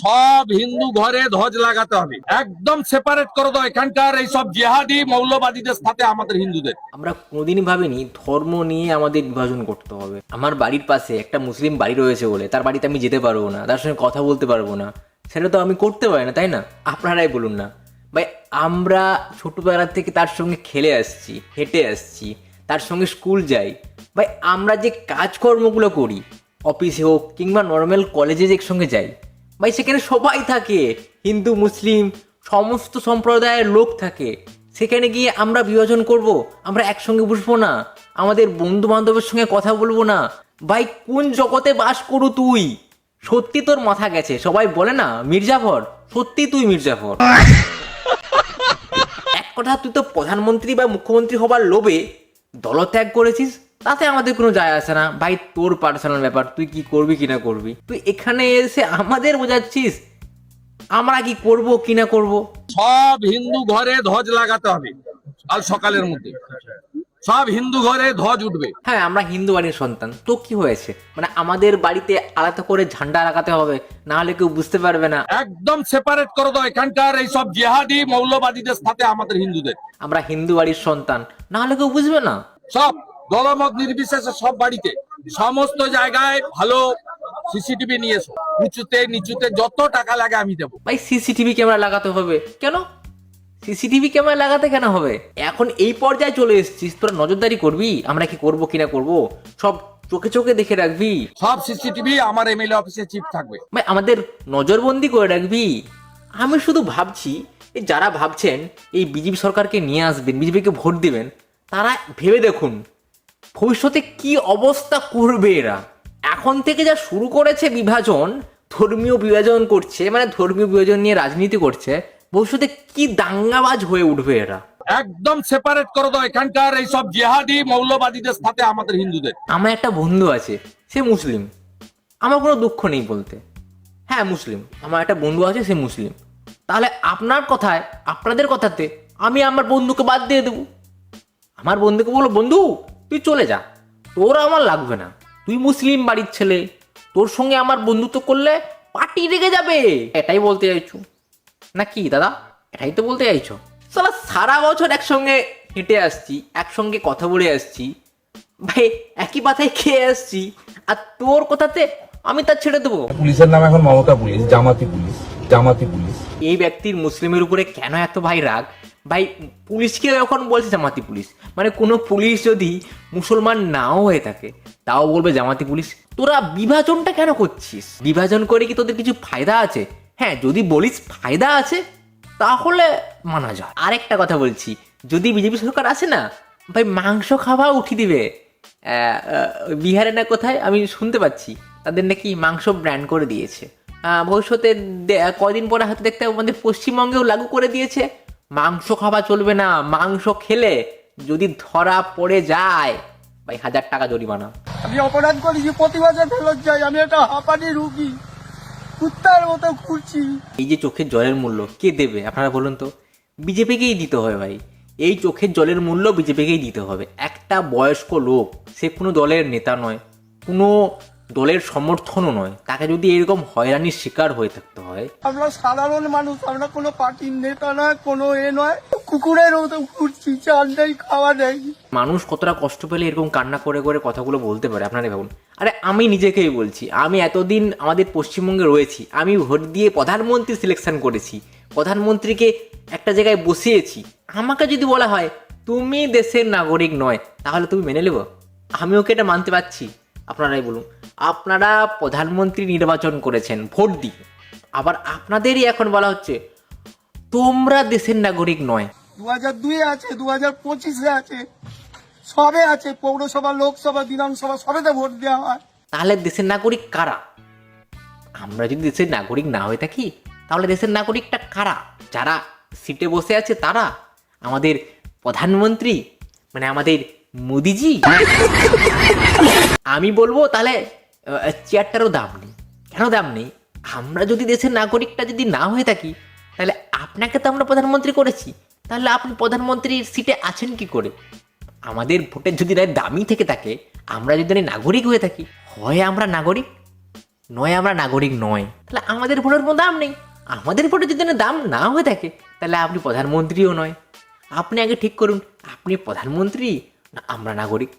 সব হিন্দু ঘরে ধ্বজ লাগাতে হবে, একদম সেপারেট করে দাও এখানকার এই সব জিহাদি মৌলবাদীদের সাথে আমাদের হিন্দুদের। আমরা কোনোদিনই ভাবিনি ধর্ম নিয়ে আমাদের বিভাজন করতে হবে। আমার বাড়ির পাশে একটা মুসলিম বাড়ি রয়েছে বলে তার বাড়িতে আমি যেতে পারবো না, তার সঙ্গে কথা বলতে পারবো না, সেটা তো আমি করতে পারি না, তাই না? আপনারাই বলুন না ভাই, আমরা ছোটবেলা থেকে তার সঙ্গে খেলে আসছি, হেঁটে আসছি, তার সঙ্গে স্কুল যাই ভাই। আমরা যে কাজকর্মগুলো করি অফিসে হোক কিংবা নর্মাল কলেজে যে একসঙ্গে যাই ভাই, সেখানে সবাই থাকে, হিন্দু মুসলিম সমস্ত সম্প্রদায়ের লোক থাকে। সেখানে গিয়ে আমরা বিভাজন করব, আমরা একসঙ্গে বসবো না, আমাদের বন্ধু বান্ধবের সঙ্গে কথা বলবো না? ভাই কোন জগতে বাস করু তুই? সত্যি তোর মাথা গেছে। সবাই বলে না মির্জাফর, সত্যি তুই মির্জাফর। এক কথা, তুই তো প্রধানমন্ত্রী বা মুখ্যমন্ত্রী হবার লোভে দলত্যাগ করেছিস, তাতে আমাদের কোনো যায় আসে না ভাই, তোর পার্সোনাল ব্যাপার, তুই কি করবি কি না করবি। তুই এখানে এসে আমাদের বোঝাচ্ছিস আমরা কি করব কি না করব। সব হিন্দু ঘরে ধ্বজ লাগাতে হবে, কাল সকালের মধ্যে সব হিন্দু ঘরে ধ্বজ উঠবে। হ্যাঁ, আমরা হিন্দু বাড়ির সন্তান, তো কি হয়েছে? মানে আমাদের বাড়িতে আলাদা করে ঝান্ডা লাগাতে হবে, না হলে কেউ বুঝতে পারবে না। একদম সেপারেট করে দাও এখানকার এই সব জিহাদি মৌলবাদীদের সাথে আমাদের হিন্দুদের। আমরা হিন্দু বাড়ির সন্তান, না হলে কেউ বুঝবে না। সব দলমত নির্বিশেষে সব বাড়িতে সমস্ত জায়গায় ভালো সিসিটিভি নিয়ে এসো, উঁচুতে নিচুতে যত টাকা লাগে আমি দেবো। ভাই সিসিটিভি ক্যামেরা লাগাতে হবে কেন? সিসিটিভি ক্যামেরা লাগাতে কেন হবে? এখন এই পর্যায়ে চলে এসেছিস, তোরা নজরদারি করবি আমরা কি করব কিনা করব, সব চোখে চোখে দেখে রাখবি। সব সিসিটিভি আমার এমএলএ অফিসে চিপ থাকবে। ভাই আমাদের নজরবন্দি করে রাখবি। আমি শুধু ভাবছি, এই যারা ভাবছেন এই বিজেপি সরকারকে নিয়ে আসবেন, বিজেপিকে ভোট দিবেন, তারা ভেবে দেখুন ভবিষ্যতে কি অবস্থা করবে এরা। এখন থেকে যা শুরু করেছে বিভাজন, ধর্মীয় বিভাজন করছে, মানে ধর্মীয় বিভাজন নিয়ে রাজনীতি করছে, ভবিষ্যতে কি দাঙ্গাবাজ হয়ে উঠবে এরা। একদম সেপারেট করে দাও এখানকার এই সব জিহাদি মৌলবাদীদের সাথে আমাদের হিন্দুদের। আমার একটা বন্ধু আছে, সে মুসলিম, আমার কোনো দুঃখ নেই বলতে। হ্যাঁ মুসলিম, আমার একটা বন্ধু আছে, সে মুসলিম। তাহলে আপনার কথায়, আপনাদের কথাতে আমি আমার বন্ধুকে বাদ দিয়ে দেবো। আমার বন্ধুকে বলো, বন্ধু তুই চলে যা, তোর আমার লাগবে না, তুই মুসলিম বাড়ির ছেলে, তোর সঙ্গে আমার বন্ধুত্ব করলে পার্টি রেগে যাবে। এটাই বলতে চাইছো নাকি দাদা? এটাই তো বলতে চাইছো? সালা সারা বছর একসঙ্গে হেঁটে আসছি, একসঙ্গে কথা বলে আসছি ভাই, একই পাতায় খেয়ে আসছি, আর তোর কথাতে আমি তা ছেড়ে দেবো? পুলিশের নাম এখন মমতা পুলিশ, জামাতি পুলিশ, জামাতি পুলিশ। এই ব্যক্তির মুসলিমের উপরে কেন এত ভাই রাগ? ভাই পুলিশকে এখন বলছে জামাতি পুলিশ, মানে কোনো পুলিশ যদি মুসলমান নাও হয়ে থাকে তাও বলবে জামাতি পুলিশ। তোরা বিভাজনটা কেন করছিস? বিভাজন করে কি তোদের কিছু ফায়দা আছে? হ্যাঁ যদি বলিস ফায়দা আছে তাহলে মানা যায়। আরেকটা কথা বলছি, যদি বিজেপি সরকার আসে না ভাই, মাংস খাওয়া উঠিয়ে দিবে। বিহারে না কোথায় আমি শুনতে পাচ্ছি তাদের নাকি মাংস ব্র্যান্ড করে দিয়েছে। ভবিষ্যতে কদিন পরে হয়তো দেখতে আমাদের পশ্চিমবঙ্গেও লাগু করে দিয়েছে, মাংস খাওয়া চলবে না, মাংস খেলে যদি ধরা পড়ে যায় ভাই 1000 টাকা জরিমানা। আমি অপরাধ করেছি, প্রতি বছর ফেরত যাই, আমি একটা হাঁপানি রুগী, কুত্তার মতো ঘুরছি। এই যে চোখের জলের মূল্য কে দেবে আপনারা বলুন তো? বিজেপিকেই দিতে হবে ভাই, এই চোখের জলের মূল্য বিজেপিকেই দিতে হবে। একটা বয়স্ক লোক, সে কোনো দলের নেতা নয়, কোনো দলের সমর্থনও নয়, তাকে যদি এরকম হয়রানির শিকার হয়ে থাকতে হয়। আমরা সাধারণ মানুষ, আমরা কোনো পার্টির নেতা নয়, কোনো নয়, কুকুরের মতো ঘুরছি, চাল নেই, খাওয়া নেই। মানুষ কতটা কষ্ট পেলে এরকম কান্না করে করে কথাগুলো বলতে পারে আপনারা ভাবুন। আরে আমি নিজেকেই বলছি, আমি এতদিন আমাদের পশ্চিমবঙ্গে রয়েছি, আমি ভোট দিয়ে প্রধানমন্ত্রী সিলেকশন করেছি, প্রধানমন্ত্রীকে একটা জায়গায় বসিয়েছি। আমাকে যদি বলা হয় তুমি দেশের নাগরিক নয়, তাহলে তুমি মেনে নেব? আমি ওকে এটা মানতে পারছি? আপনারাই বলুন। আপনারা প্রধানমন্ত্রী নির্বাচন করেছেন ভোট দিয়ে, আবার আপনাদেরই এখন বলা হচ্ছে তোমরা দেশের নাগরিক নয়। 2002 আছে, 2025 আছে, সবে আছে, পৌরসভা, লোকসভা, বিধানসভা সবেতে ভোট দেওয়া হয়। তাহলে দেশের নাগরিক কারা? আমরা যদি দেশের নাগরিক না হয়ে থাকি তাহলে দেশের নাগরিকটা কারা? যারা সিটে বসে আছে তারা? আমাদের প্রধানমন্ত্রী, মানে আমাদের মোদিজি? আমি বলবো তাহলে চেয়ারটারও দাম নেই। কেন দাম নেই? আমরা যদি দেশের নাগরিকটা যদি না হয়ে থাকি, তাহলে আপনাকে তো আমরা প্রধানমন্ত্রী করেছি, তাহলে আপনি প্রধানমন্ত্রীর সিটে আছেন কি করে? আমাদের ভোটের যদি দামই থেকে থাকে, আমরা যদি নাগরিক হয়ে থাকি, হয় আমরা নাগরিক, নয় আমরা নাগরিক নয়, তাহলে আমাদের ভোটের কোনো দাম নেই। আমাদের ভোটে যদি না দাম না হয়ে থাকে তাহলে আপনি প্রধানমন্ত্রীও নয়। আপনি আগে ঠিক করুন, আপনি প্রধানমন্ত্রী না আমরা নাগরিক।